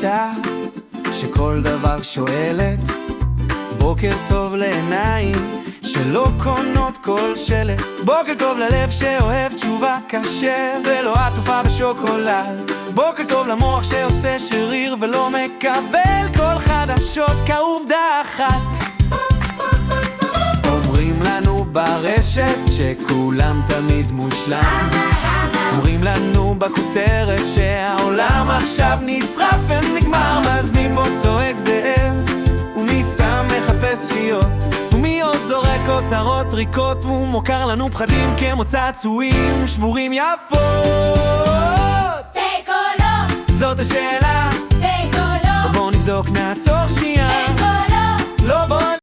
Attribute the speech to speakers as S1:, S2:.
S1: ילדה שכל דבר שואלת, בוקר טוב לעיניים שלא קונות כל שלט, בוקר טוב ללב שאוהב תשובה קשה ולא עטופה בשוקולד, בוקר טוב למוח שעושה שריר ולא מקבל כל חדשות כעובדה אחת. אומרים לנו ברשת שכולם תמיד מושלם, אומרים לנו בכותרת שהעולם עכשיו נשרף ונגמר, מזמין בו צועק זאב ומי סתם מחפש דחיות, ומי עוד זורק כותרות ריקות והוא מוכר לנו פחדים כמו צעצועים שבורים יפות.
S2: בקולו
S1: זאת השאלה,
S2: בקולו
S1: בוא נבדוק נעצור שנייה,
S2: בקולו
S1: לא בוא